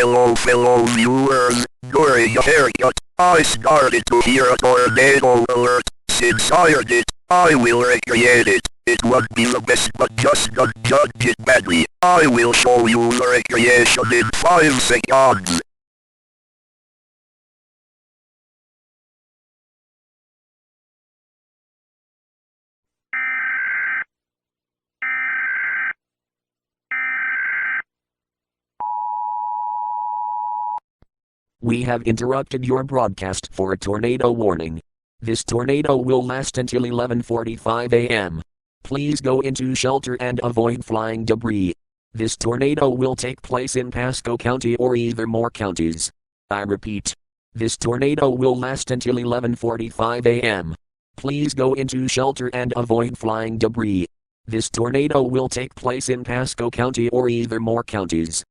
Hello, viewers. During a haircut, I started to hear a tornado alert. Since I heard it, I will recreate it. It won't be the best, but just don't judge it badly. I will show you the recreation in 5 seconds. We have interrupted your broadcast for a tornado warning. This tornado will last until 11:45 a.m. Please go into shelter and avoid flying debris. This tornado will take place in Pasco County or either more counties. I repeat, this tornado will last until 11:45 a.m. Please go into shelter and avoid flying debris. This tornado will take place in Pasco County or either more counties.